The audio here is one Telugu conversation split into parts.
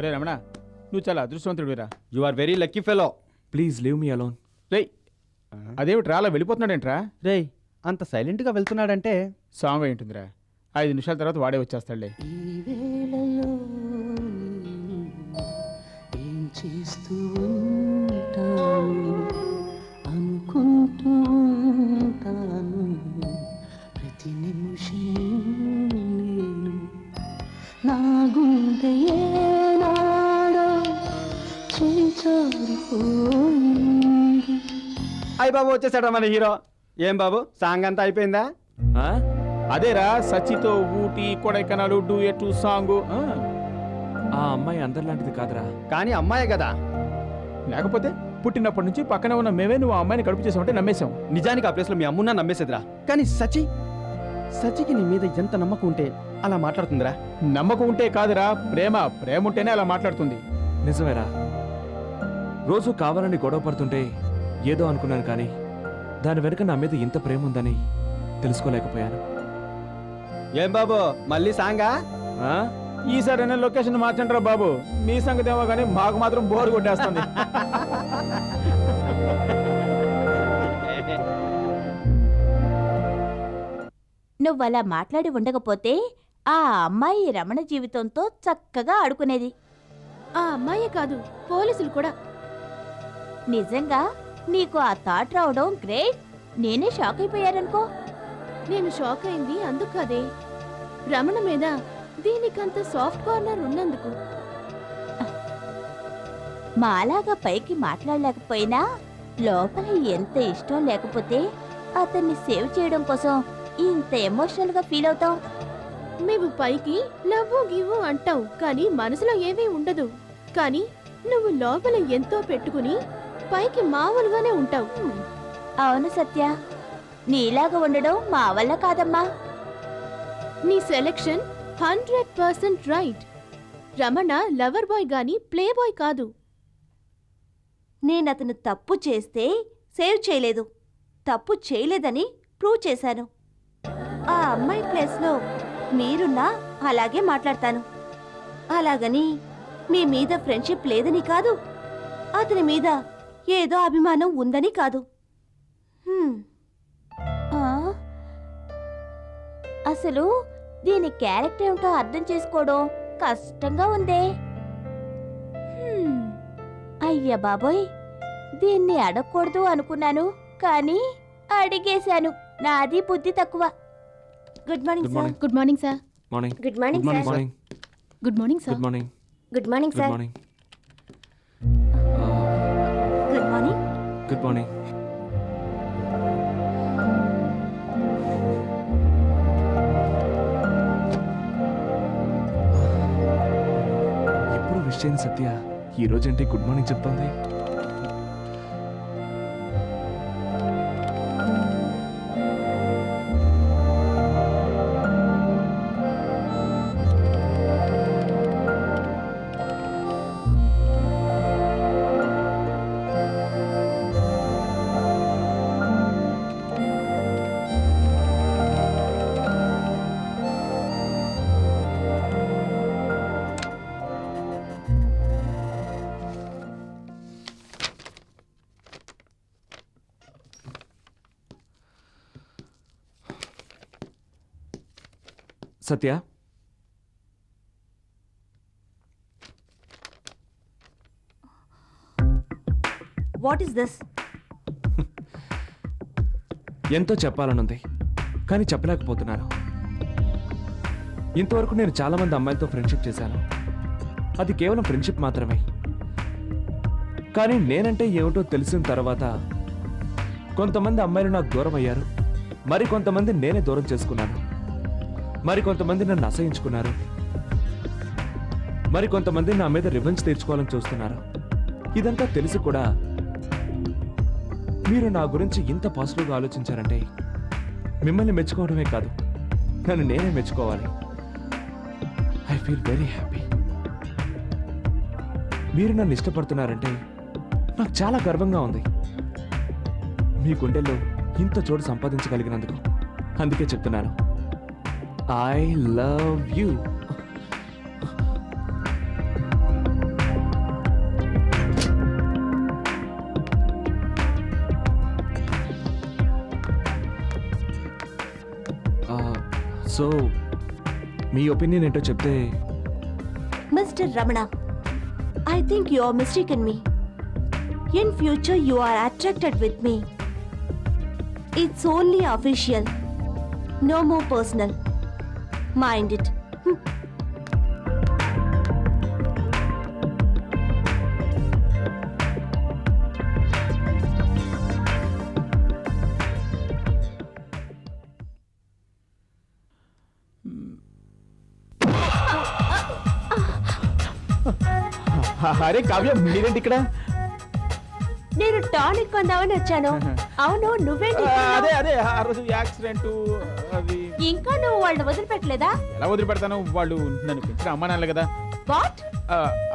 రే రమణ, నువ్వు చాలా అదృష్టవంతుడివిరా. You are very lucky fellow. Please leave me alone. రేయ్, అదేమిట్రా అలా వెళ్ళిపోతున్నాడేంట్రా? రేయ్, అంత సైలెంట్గా వెళ్తున్నాడంటే సాంగ్ అయి ఉంటుందిరా. 5 నిమిషాల తర్వాత వాడే వచ్చేస్తాడులే. చేస్తూ ఉంటాను, అనుకుంటూ ఉంటాను ప్రతి నిమిషం నేను. నా గుండె ఏనాడో చేజారిపోయింది. అయ్య బాబు వచ్చేసాడా మన హీరో. ఏం బాబు, సాంగ్ అంతా అయిపోయిందా? అదేరా సచితో ఊటీ కొడైకెనాల్ డూయెట్ సాంగ్. ఆ అమ్మాయి అందరిలాంటిది కాదురా. కానీ అమ్మాయే కదా. లేకపోతే పుట్టినప్పటి నుంచి పక్కనే ఉన్న మేమే నువ్వు ఆ అమ్మాయిని కడుపు చేసామంటే నమ్మేశాం. నిజానికి ఆ ప్లేస్లో మీ అమ్మున్నా నమ్మేసేదిరా. కానీ సచికి నీ మీద ఎంత నమ్మకం ఉంటే అలా మాట్లాడుతుందిరా? నమ్మకం ఉంటే కాదురా, ప్రేమ ఉంటేనే అలా మాట్లాడుతుంది. నిజమేరా. రోజు కావాలని గొడవ పడుతుంటే ఏదో అనుకున్నాను, కానీ దాని వెనుక నా మీద ఇంత ప్రేమ ఉందని తెలుసుకోలేకపోయాను. ఏం బాబు, మళ్ళీ సాంగా? ఈసారి లొకేషన్ మార్చండిరా బాబు. మీ సంగతి ఏమో కానీ మాకు మాత్రం బోర్ కొట్టేస్తుంది. నువ్వలా మాట్లాడి ఉండకపోతే ఆ అమ్మాయి రమణ జీవితంతో చక్కగా ఆడుకునేది. ఆ అమ్మాయే కాదు, పోలీసులు కూడా. నిజంగా నీకు ఆ థాట్ రావడం గ్రేట్. నేనే షాక్ అయిపోయాననుకో. నేను షాక్ అయింది అందుకు కాదే, రమణ మీద దీనికంత సాఫ్ట్ కార్నర్ ఉన్నందుకు. మాలాగా పైకి మాట్లాడలేకపోయినా లోపల ఎంత ఇష్టం లేకపోతే అతన్ని సేవ్ చేయడం కోసం ఇంత ఎమోషనల్ గా ఫీల్ అవుతావు. మేము పైకి లవ్వు గివ్వు అంటావు, కానీ మనసులో ఏమీ ఉండదు. కానీ నువ్వు లోపల ఎంతో పెట్టుకుని పైకి మామూలుగానే ఉంటావు. అవును సత్య, నీలాగా ఉండడం మా వల్ల కాదమ్మా. నీ selection 100% right. Ramana lover boy గాని ప్లే బాయ్ కాదు. నేనతను తప్పు చేస్తే సేవ్ చేయలేదు, తప్పు చేయలేదని ప్రూవ్ చేశాను. ఆ అమ్మాయి ప్లేస్లో మీరున్నా అలాగే మాట్లాడతాను. అలాగని మీ మీద ఫ్రెండ్షిప్ లేదని కాదు, అతని మీద ఏదో అభిమానం ఉందని కాదు. అసలు దీని క్యారెక్టర్ ఏమిటో అర్థం చేసుకోవడం కష్టంగా ఉందే. అయ్య బాబోయ్, దీన్ని అడగకూడదు అనుకున్నాను, కానీ అడిగేశాను. నాది బుద్ధి తక్కువ. Good morning sir. Good morning sir. Morning. Good morning sir. Morning. Good morning sir. Good morning. Good morning good sir. Morning. Good morning. Good morning. ఎప్పుడు విష్ చేయని సత్య ఈ రోజంటే గుడ్ మార్నింగ్ చెప్తోంది. సత్య, వాట్ ఇస్ దిస్? ఎంతో చెప్పాలనుంది, కానీ చెప్పలేకపోతున్నాను. ఇంతవరకు నేను చాలామంది అమ్మాయిలతో ఫ్రెండ్షిప్ చేశాను. అది కేవలం ఫ్రెండ్షిప్ మాత్రమే. కానీ నేనంటే ఏమిటో తెలిసిన తర్వాత కొంతమంది అమ్మాయిలు నాకు దూరం అయ్యారు, మరి కొంతమంది నేనే దూరం చేసుకున్నాను. మరి కొంతమంది నన్ను అసహించుకున్నారు, మరి కొంతమంది నా మీద రివెంజ్ తీర్చుకోవాలని చూస్తున్నారు. ఇదంతా తెలిసి కూడా మీరు నా గురించి ఇంత పాజిటివ్గా ఆలోచించారంటే మిమ్మల్ని మెచ్చుకోవడమే కాదు, నన్ను నేనే మెచ్చుకోవాలి. I feel very happy. మీరు నన్ను ఇష్టపడుతున్నారంటే నాకు చాలా గర్వంగా ఉంది. మీ గుండెల్లో ఇంత చోటు సంపాదించగలిగినందుకు అందుకే చెప్తున్నాను, ఐ లవ్ యూ. సో మీ ఒపీనియన్ ఏంటో చెప్తే. Mister Ramana, I think you are mistaken me. In future you are attracted with me. It's only official, no more personal. Mind it. అరే కావ్య, మీరేంటి ఇక్కడ? నేను టానిక్ కొందామని వచ్చాను. అవును, నువ్వేంటి ఇక్కడ? అదే అదే ఆ రోజు యాక్సిడెంట్ అది. ఇంకా నువ్వు వాళ్ళని వదిలిపెట్టలేదా? ఎలా వదిలిపెడతాను? వాళ్ళు నన్ను పెంచిన అమ్మా నాన్నలు కదా. వాట్?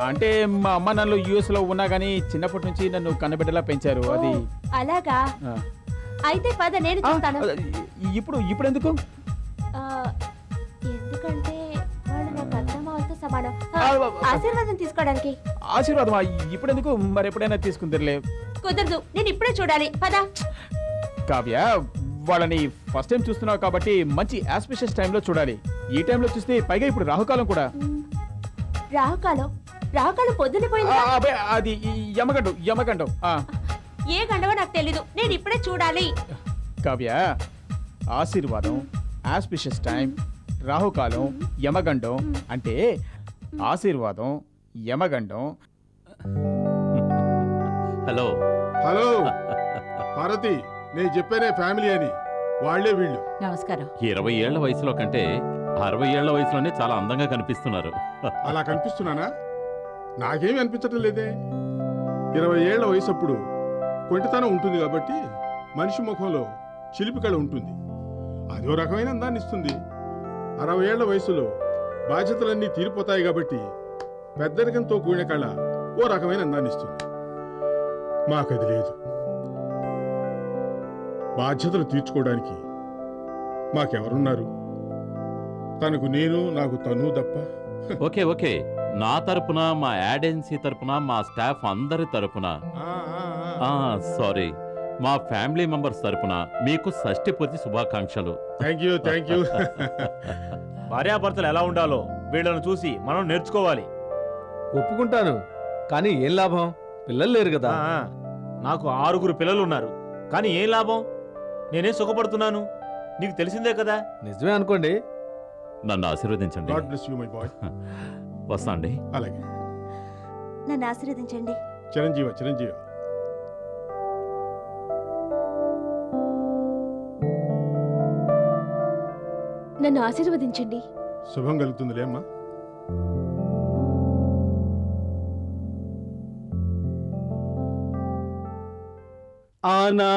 అంటే మా అమ్మా నాన్నలు యుఎస్ లో ఉన్నా గానీ చిన్నప్పటి నుంచి నన్ను కన్నబిడ్డలా పెంచారు. అది అలాగా? ఆ. అయితే పద, నేను చూస్తాను. ఇప్పుడు ఎందుకు? ఎందుకంటే వాళ్ళు నాకు అత్తమావలతో సమానం. ఆ, ఆశీర్వాదం తీసుకోవడానికి. ఆశీర్వాదమా? ఇప్పుడు ఎందుకు? మరి ఎప్పుడైనా తీసుకుందరులే. కుదరదు, నేను ఇప్పుడే చూడాలి. పద. కావ్య, వాళ్ళని ఫస్ట్ టైం చూస్తున్నావు కాబట్టి మంచి ఆస్పిషియస్ టైంలో చూడాలి. ఈ టైంలో చూస్తే పైగా ఇప్పుడు రాహుకాలం కూడా. రాహుకాలం? రాహుకాలం పొద్దున పోయింది. అబ్బే, అది యమగండం. ఏ గండవో నాకు తెలీదు, నేను ఇప్పుడే చూడాలి. కావ్య, ఆశీర్వాదం, ఆస్పిషియస్ టైం, రాహుకాలం, యమగండం అంటే ఆశీర్వాదం, యమగండం. హలో హలో పార్వతి, నేను చెప్పానే ఫ్యామిలీ అని. వాళ్లే వీళ్ళు. నమస్కారం. 20 ఏళ్ల వయసులో కంటే 60 ఏళ్ల వయసులోనే చాలా అందంగా కనిపిస్తున్నారు. అలా కనిపిస్తున్నానా? నాకేమీ అనిపించటం లేదే. 20 ఏళ్ల వయసు అప్పుడు కొంటితనం ఉంటుంది కాబట్టి మనిషి ముఖంలో చిలిపి కళ ఉంటుంది. అదో రకమైన అందాన్ని ఇస్తుంది. 60 ఏళ్ల వయసులో బాధ్యతలన్నీ తీరిపోతాయి కాబట్టి పెద్దరికంతో కూడిన కళ ఓ రకమైన అందాన్ని ఇస్తుంది. మాకది లేదు. బాధ్యతలు తీర్చుకోవడానికి మాకెవరున్నారు? తనకు నేను, నాకు తను తప్ప. ఓకే ఓకే, నా తరపున, మా యాడెన్సీ తరపున, మా స్టాఫ్ అందరి తరపున, సారీ, మా ఫ్యామిలీ మెంబర్స్ తరపున మీకు షష్ఠి పూర్తి శుభాకాంక్షలు. Thank you. భార్యాభర్తలు ఎలా ఉండాలో వీళ్ళను చూసి మనం నేర్చుకోవాలి. ఒప్పుకుంటాను, కానీ ఏం లాభం? పిల్లలు లేరు కదా. నాకు 6 పిల్లలు ఉన్నారు, కానీ ఏం లాభం? నేనే సుఖపడుతున్నాను, నీకు తెలిసిందే కదా. నిజమే అనుకోండి. నన్ను ఆశీర్వదించండి. God bless you my boy. వస్తా అండి. అలాగే. నన్ను ఆశీర్వదించండి. చిరంజీవ. నన్ను ఆశీర్వదించండి. శుభం కలుగుతుందిలే అమ్మా. ఆనా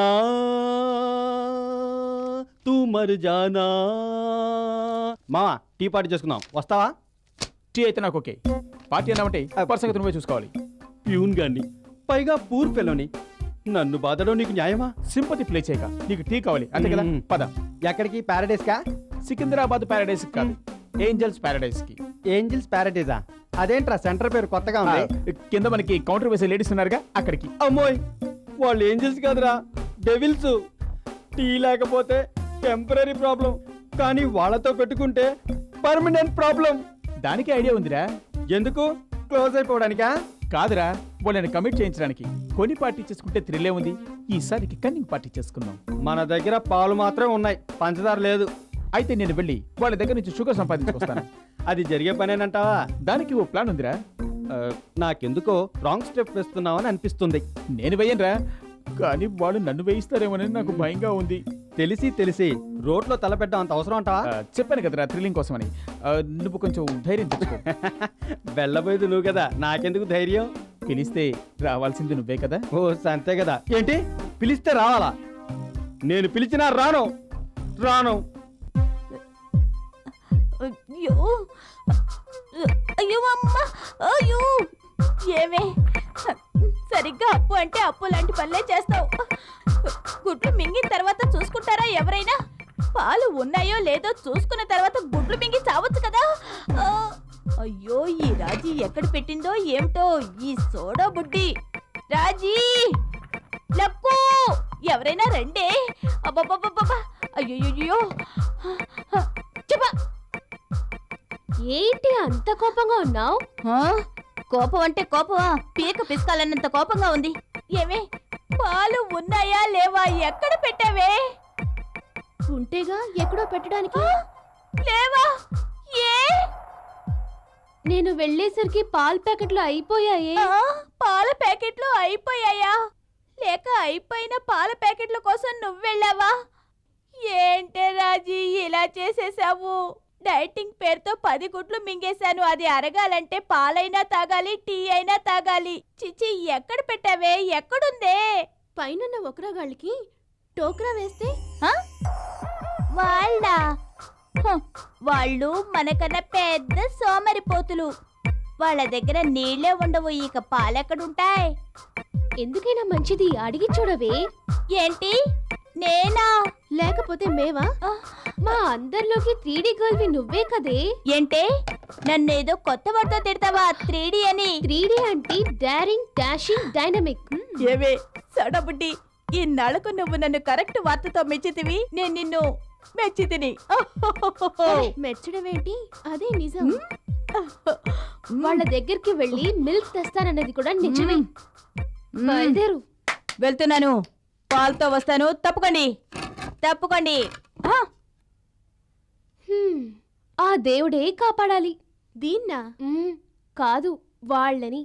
తూ మర్ జానా. మావా, టీ పార్టీ చేసుకుందాం, వస్తావా? టీ అయితే నాకు ఓకే. పార్టీ అన్నామంటే పర్సంగతి నువ్వే చూసుకోవాలి. ప్యూన్ గాన్ని, పైగా పూర్ పిల్లని, నన్ను బాధలో నీకు న్యాయమా? సింపతి ప్లే చేయక. నీకు టీ కావాలి అంతే కదా. పద. ఎక్కడికి? ప్యారడైస్ కా? సికింద్రాబాద్ ప్యారడైస్ కాదు, ఏంజల్స్ ప్యారడైస్ కి. ఏంజిల్స్ ప్యారడైజా? అదేంట్రా సెంటర్ పేరు కొత్తగా ఉంది? కింద మనకి కౌంటర్ వేసే లేడీస్ ఉన్నారుగా, అక్కడికి. అమ్మోయ్, వాళ్ళు ఏంజిల్స్ కాదురా, డెవిల్స్. టీ లేకపోతే టెంపరీ ప్రాబ్లం, కానీ వాళ్ళతో పెట్టుకుంటే పర్మనెంట్ ప్రాబ్లం. దానికి ఐడియా ఉందిరా. ఎందుకు? క్లోజ్ అయిపోవడానికా? కాదురా, వాళ్ళని కమిట్ చేయించడానికి. కొని పార్టీ చేసుకుంటే థ్రిల్లే ఉంది. ఈసారికి కన్నింగ్ పార్టీ చేసుకుందాం. మన దగ్గర పాలు మాత్రమే ఉన్నాయి, పంచదార లేదు. అయితే నేను వెళ్ళి వాళ్ళ దగ్గర నుంచి షుగర్ సంపాదించుకొస్తాను. అది జరిగే పనేనంటావా? దానికి ఓ ప్లాన్ ఉందిరా. నాకెందుకో రాంగ్ స్టెప్ వేస్తున్నావని అనిపిస్తుంది. నేను వేయనురా, కానీ వాళ్ళు నన్ను వేయిస్తారేమోనని నాకు భయంగా ఉంది. తెలిసి రోడ్లో తలపెట్టడం అంత అవసరం అంటావా? చెప్పాను కదరా, థ్రిల్లింగ్ కోసమని. నువ్వు కొంచెం ధైర్యం తెచ్చుకో. వెళ్ళబోయేది నువ్వు కదా, నాకెందుకు ధైర్యం? పిలిస్తే రావాల్సింది నువ్వే కదా. ఓ అంతే కదా. ఏంటి పిలిస్తే రావాలా? నేను పిలిచినా రాను. అయ్యో అమ్మ, అయ్యో. ఏమే, సరిగ్గా అప్పు అంటే అప్పు లాంటి పనులే చేస్తావు. గుడ్లు మింగిన తర్వాత చూసుకుంటారా ఎవరైనా? పాలు ఉన్నాయో లేదో చూసుకున్న తర్వాత గుడ్లు మింగి చావచ్చు కదా. అయ్యో, ఈ రాజీ ఎక్కడ పెట్టిందో ఏమిటో ఈ సోడా బుడ్డి. రాజీ, లక్కు, ఎవరైనా రండే. అబ్బబ్బబ్బబ్బా, అయ్యో చెప్ప. ఏంటి అంత కోపంగా ఉన్నావు? కోపం అంటే కోపమా? పీక పిసకాలన్నంత కోపంగా ఉంది. ఏమే, పాలు ఉన్నాయా లేవా? ఎక్కడ పెట్టావే? ఉంటేగా ఎక్కడో పెట్టడానికి. లేవా? ఏ? నేను వెళ్ళేసరికి పాల ప్యాకెట్లు అయిపోయాయే. పాల ప్యాకెట్లు అయిపోయాయా? లేక అయిపోయిన పాల ప్యాకెట్ల కోసం నువ్వెళ్ళావా? ఏంటే రాజీ ఇలా చేసేసావు? డైటింగ్ పేరుతో 10 గుడ్లు మింగేశాను. అది అరగాలంటే పాలైనా తాగాలి, టీ అయినా తాగాలి. చిచి, ఎక్కడ పెట్టావే? ఎక్కడుందే? పైన ఒకరాగాళ్ళకి టోక్రా వేస్తే వాళ్ళ వాళ్ళు మనకన్నా పెద్ద సోమరిపోతులు. వాళ్ళ దగ్గర నీళ్లే ఉండవు, ఇక పాలెక్కడుంటాయి? ఎందుకైనా మంచిది అడిగి చూడవే. ఏంటి? నేనా? లేకపోతే మేవా? మా అందరిలోకి 3D గర్ల్వి నువ్వే కదే. ఏంటే, నన్నేదో కొత్త వాడితో తిడతావా? 3D అని. 3D అంటే డేరింగ్, డాషింగ్, డైనమిక్. ఏవే సడబుడ్డి, ఈ నళకు నువ్వు నన్ను కరెక్ట్ వార్తతో మెచ్చితివి, నేను నిన్ను మెచ్చితిని. మెచ్చడం ఏంటి? అదే నిజం. వాళ్ళ దగ్గరికి వెళ్ళి మిల్క్ తెస్తానన్నది కూడా నిజమే. బయలుదేరు. వెళ్తున్నాను, పాలతో వస్తాను. తప్పుకోండి, తప్పుకోండి. ఆ దేవుడే కాపాడాలి. దీన్నా? కాదు, వాళ్ళని.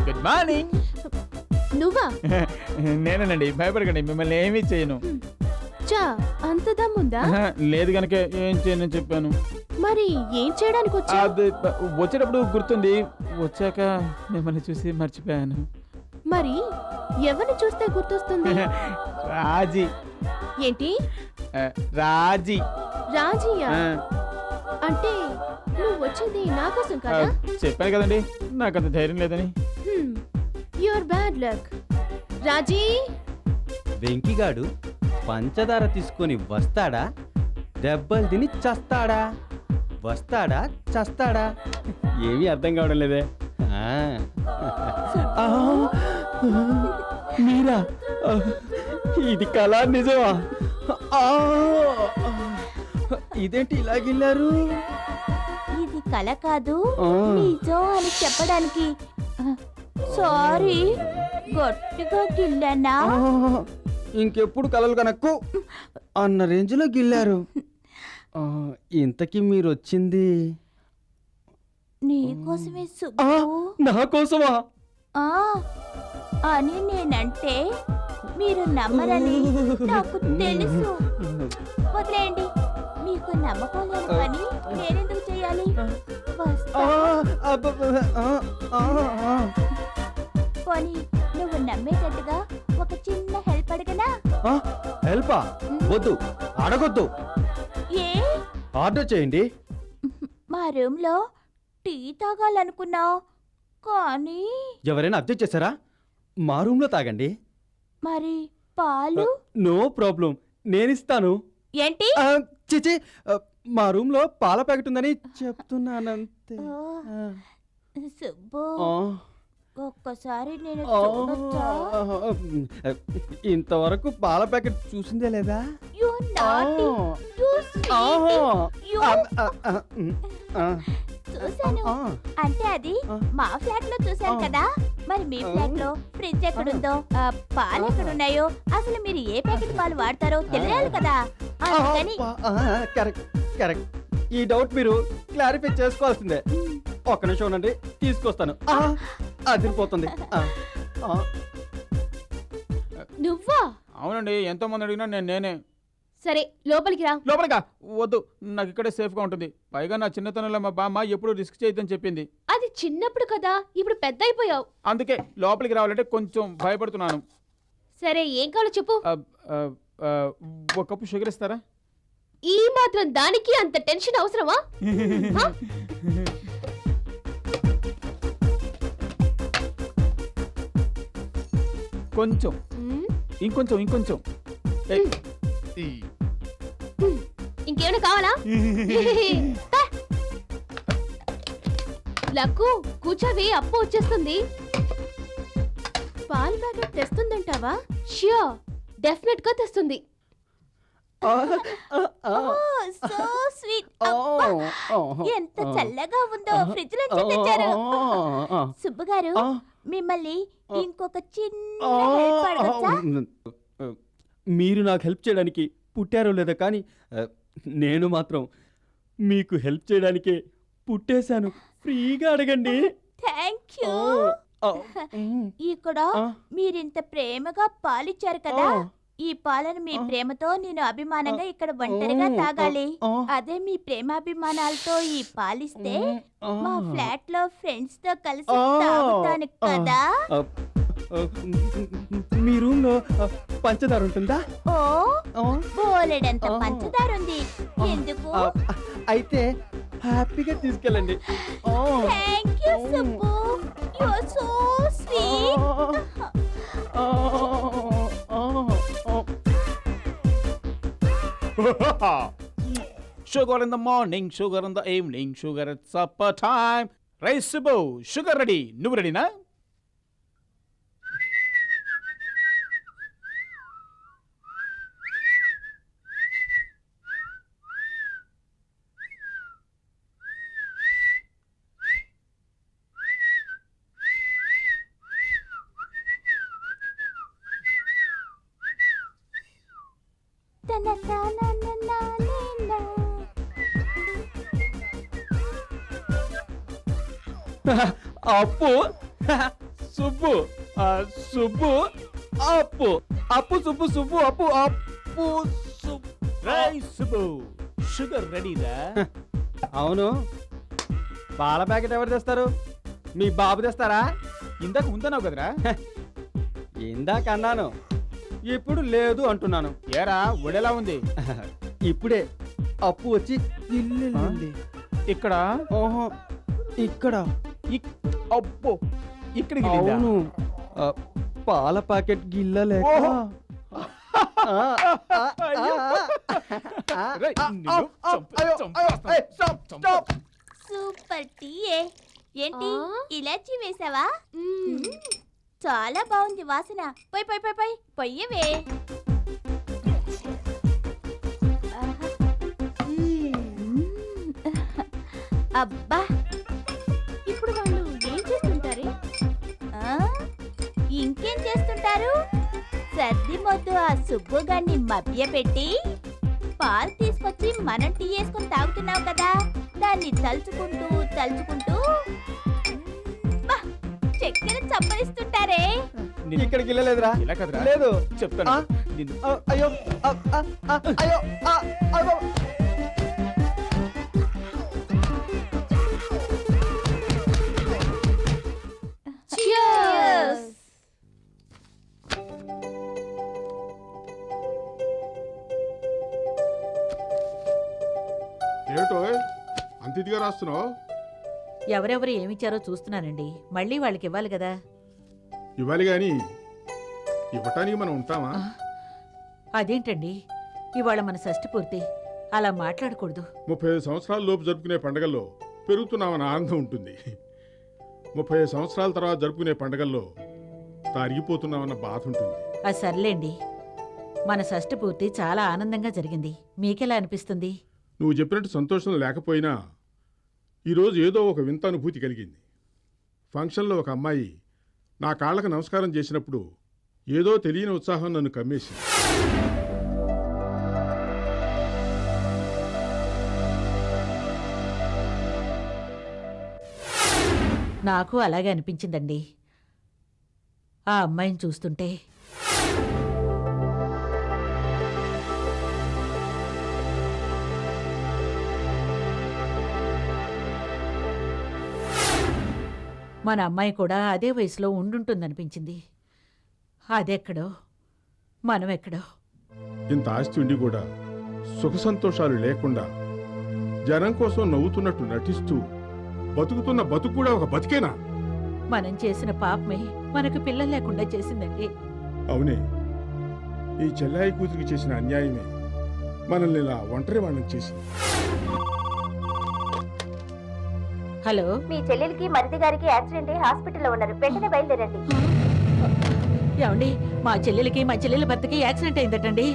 Good morning. నువ్వా? నేనేనండి, భయపడకండి, మిమ్మల్ని ఏమీ చేయను. చా, అంత దమ్ముందా? లేదు గనక ఏం చేయను చెప్పాను. మరి ఏం చేయడానికి వచ్చా? అది వచ్చేటప్పుడు గుర్తుంది, వచ్చాక మిమ్మల్ని చూసి మర్చిపోయాను. మరి ఎవరిని చూస్తే గుర్తొస్తుంది? రాజీ. ఏంటి? రాజీ. రాజీయా? ఆ, అంటే నువ్వు వచ్చింది నా కోసం కదా? చెప్పాను కదండి, నాకంత ధైర్యం లేదని. Your bad luck. రాజీ, వెంకిగాడు పంచదార తీసుకొని వస్తాడా, దెబ్బలు తిని చస్తాడా? వస్తాడా చస్తాడా? ఏమీ అర్థం కావడం లేదే. మీరా? ఇది కళ నిజమా? ఇదేంటి ఇలాగిల్లారు? ఇది కల కాదు, నిజం అని చెప్పడానికి. సారీ, గట్టిగా గిల్లానా? ఇంకెప్పుడు కలలు కనక్కు అన్న రేంజ్లో గిల్లారు. ఇంతకీ మీరు వచ్చింది నీకోసమే సుబ్బు. నా కోసమా? ఆ, అని నేనంటే మీరు నమ్మరని నాకు తెలుసు. వదిలేయండి, మీకు నమ్మకం లేని పని నేనెందుకు చేయాలి? వస్తా. పోనీ నువ్వు నమ్మేటట్టుగా ఒక చిన్న హెల్ప్ అడగనా? హెల్పా? వద్దు, అడగొద్దు. ఏ? ఆర్డర్ చేయండి. మా రూమ్ లో టీ తాగాలనుకున్నా, కానీ ఎవరైనా అబ్జెక్ట్ చేశారా? మా రూమ్ లో తాగండి. మరి పాలు? నో ప్రాబ్లం, నేనిస్తాను. ఏంటి? చిచి, మా రూమ్ లో పాల ప్యాకెట్ ఉందని చెప్తున్నానంతే. సుబ్బు, ఆ. ఒక్కసారి నేను చూడొచ్చా? ఇంతవరకు పాల ప్యాకెట్ చూసిందే లేదా? You naughty, you sweetie, you. చూశాను. అంటే అది మా ఫ్లాట్ లో చూశాను కదా. మరి మీ ఫ్లాట్ లో ఫ్రిడ్జ్ ఎక్కడుందో, పాలు ఎక్కడున్నాయో, అసలు మీరు ఏ ప్యాకెట్ పాలు వాడతారో తెలియాలి కదా. అందుకని కరెక్ట్ కరెక్ట్. ఈ డౌట్ మీరు క్లారిఫై చేసుకోవాల్సిందే. ఒక్క నిమిషం ఉండండి, తీసుకొస్తాను. అదిరిపోతుంది. నువ్వా? అవునండి, ఎంతో మంది అడిగినా నేనే. సరే, లోపలికి రా. లోపలికా? వద్దు, నాకు ఇక్కడే సేఫ్గా ఉంటుంది. పైగా నా చిన్నతనంలో మా బామ్మ ఎప్పుడు రిస్క్ చేయొద్దని చెప్పింది. అది చిన్నప్పుడు కదా, ఇప్పుడు పెద్ద అయిపోయావు. అందుకే లోపలికి రావాలంటే కొంచెం భయపడుతున్నాను. సరే, ఏం కావాలో చెప్పు. ఒక కప్పు షుగర్ ఇస్తారా? ఈ మాత్రం దానికి అంత టెన్షన్ అవసరమా? కొంచెం మ్మ్. ఇంకొంచెం ఏయ్, ఈ. ఇంకేమైనా కావాలా లక్కు కూర్చోవి, అప్పు వచ్చేస్తుంది. పాల ప్యాకెట్ తెస్తుందంటావా? ష్యూర్, డెఫినెట్ గా తెస్తుంది. So sweet. ఎంత చల్లగా ఉందో, ఫ్రిడ్జ్ నుంచి తెచ్చారు. సుబ్బు గారు, మిమ్మల్ని ఇంకొక చిన్న help అడగొచ్చా? మీరు నాకు హెల్ప్ చేయడానికి పుట్టారో లేదా కానీ నేను మాత్రం మీకు హెల్ప్ చేయడానికే పుట్టేశాను. ఫ్రీగా అడగండి. Thank you. ఆ, ఇక్కడ ఆ. మీరింత ప్రేమగా పాలిచ్చారు కదా, ఈ పాలను మీ ప్రేమతో నేను అభిమానంగా ఇక్కడ ఒంటరిగా తాగాలి. అదే మీ ప్రేమాభిమానాలతో ఈ పాలిస్తే మా ఫ్లాట్ లో ఫ్రెండ్స్ తో కలిసి తాగుతాను కదా. మీ రూమ్ లో పంచదార ఉంటుందా? ఓ, బోలెడంత పంచదార ఉంది. ఎందుకు? అయితే హ్యాపీగా తీసుకెళ్ళండి. Thank you Subbu, you are so sweet. Sugar in the morning, sugar in the evening, sugar at supper time. Rice Subbu, sugar ready. నువ్వు రెడీనా? అప్పు సుబ్బు, సుబ్బు అప్పు, అప్పు సుబ్బు, సుబ్బు అప్పు, అప్పు సుబ్బు. రైస్ సుబ్బు, షుగర్ రెడీదా? అవును, పాల ప్యాకెట్ ఎవరు తెస్తారు? మీ బాబు తెస్తారా? ఇందాక ఉందన్నావు కదరా. ఇందాక అన్నాను, ఇప్పుడు లేదు అంటున్నాను. ఏరా ఒడేలా ఉంది? ఇప్పుడే అప్పు వచ్చి ఇల్లు ఉంది. ఇక్కడ ఓహో, ఇక్కడ. అబ్బో, ఇక్కడికి వెళ్ళిందా? అవును, పాల ప్యాకెట్ గిల్లలేక. ఓహో. Super tea. ఏంటి ఆ? ఇలాచి వేసావా? చాలా బాగుంది వాసన. పోయి పోయి పోయి పోయి పొయ్యవే. అబ్బా, ఇప్పుడు వాళ్ళు ఏం చేస్తుంటారే? ఆ? ఇంకేం చేస్తుంటారు? సర్ది మొద్దు ఆ సుబ్బుగాన్ని మభ్యపెట్టి పాలు తీసుకొచ్చి మనం టీ వేసుకొని తాగుతున్నావు కదా, దాన్ని తలుచుకుంటూ తలుచుకుంటూ బా, చక్కెర చప్పరిస్తుంటారే. ఇక్కడ గిల్లలేదురా? ఇలా కదరా? లేదు. చెప్తాను. ఆ? నిన్ను- అయ్యో, అయ్యో, అయ్యో. Cheers! ఏటో అంత ఇదిగా రాస్తున్నావు? ఎవరెవరు ఏమిచ్చారో చూస్తున్నానండి. మళ్ళీ వాళ్ళకి ఇవ్వాలి కదా. ఇవ్వాలి గాని ఇవ్వటానికి మనం ఉంటామా? అదేంటండి, ఇవాళ మన షష్ఠి పూర్తి. అలా మాట్లాడకూడదు. 35 సంవత్సరాల లోపు జరుపుకునే పండగల్లో పెరుగుతున్నామన్న ఆనందం ఉంటుంది. 35 సంవత్సరాల తర్వాత జరుపుకునే పండగల్లో తరిగిపోతున్నామన్న బాధ ఉంటుంది. అది సర్లేండి, మన షష్ఠి పూర్తి చాలా ఆనందంగా జరిగింది. మీకెలా అనిపిస్తుంది? నువ్వు చెప్పినట్టు సంతోషం లేకపోయినా ఈరోజు ఏదో ఒక వింత అనుభూతి కలిగింది. ఫంక్షన్లో ఒక అమ్మాయి నా కాళ్ళకు నమస్కారం చేసినప్పుడు ఏదో తెలియని ఉత్సాహం నన్ను కమ్మేసింది. నాకు అలాగే అనిపించిందండి ఆ అమ్మాయిని చూస్తుంటే. మన అమ్మాయి కూడా అదే వయసులో ఉండుంటుందనిపించింది. అదెక్కడో మనం ఎక్కడో. ఇంత ఆస్తి ఉండి కూడా సుఖ సంతోషాలు లేకుండా జనం కోసం నవ్వుతున్నట్టు నటిస్తూ బతుకుతున్న బతుకు కూడా ఒక బతికేనా? మనం చేసిన పాపమే మనకు పిల్లలు లేకుండా చేసిందండి. అవునే, ఈ చెల్లాయి కూతురికి చేసిన అన్యాయమే మనల్ని ఇలా ఒంటరి వాళ్ళని చేసింది. హలో మీ చెల్లెలికి మరిది గారికి యాక్సిడెంట్ అయ్యి హాస్పిటల్లో ఉన్నారు. వెంటనే బయలుదేరండి. ఏమండి, మా చెల్లెలకి మా చెల్లెల భర్తకి యాక్సిడెంట్ అయిందటండి.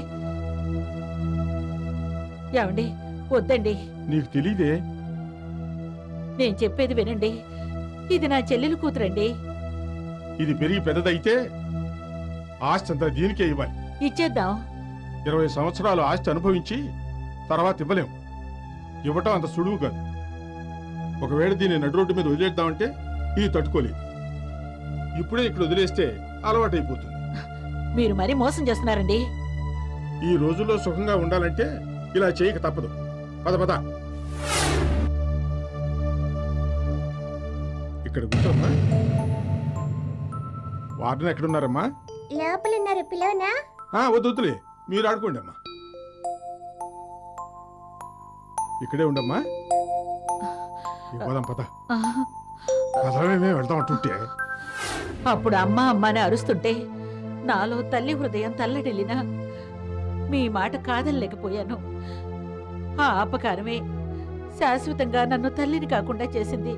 ఏమండి, వద్దండి, నీకు తెలీదే? నేను చెప్పేది వినండి. ఇది నా చెల్లెలు కూతురండి. ఇది పెరిగి పెద్దదైతే ఆస్తి అంతా దీనికే ఇవ్వాలి. ఇచ్చేద్దాం. 20 సంవత్సరాలు ఆస్తి అనుభవించి తర్వాత ఇవ్వలేం. ఇవ్వటం అంత సులువు కాదు. ఒకవేళ దీన్ని నడు రోడ్డు మీద వదిలేద్దామంటే ఇది తట్టుకోలేదు. ఇప్పుడే ఇక్కడ వదిలేస్తే అలవాటైపోతుంది. మీరు మరీ మోసం చేస్తున్నారండి. ఈ రోజుల్లో సుఖంగా ఉండాలంటే ఇలా చేయక తప్పదు. పద పద. ఇక్కడ కూర్చోమ్మా. వార్డెన్ ఎక్కడున్నారమ్మా? లోపలున్నారు, పిలవనా? వద్దు వద్దులే, మీరు ఆడుకోండి అమ్మా. ఇక్కడే ఉండమ్మా. పోదాం పద. పదమే వెళ్తాం అంటుంటే. అప్పుడు అమ్మ అమ్మని అరుస్తుంటే నాలో తల్లి హృదయం తల్లడిల్లినా మీ మాట కాదనలేకపోయాను. ఆ అపకారమే శాశ్వతంగా నన్ను తల్లిని కాకుండా చేసింది.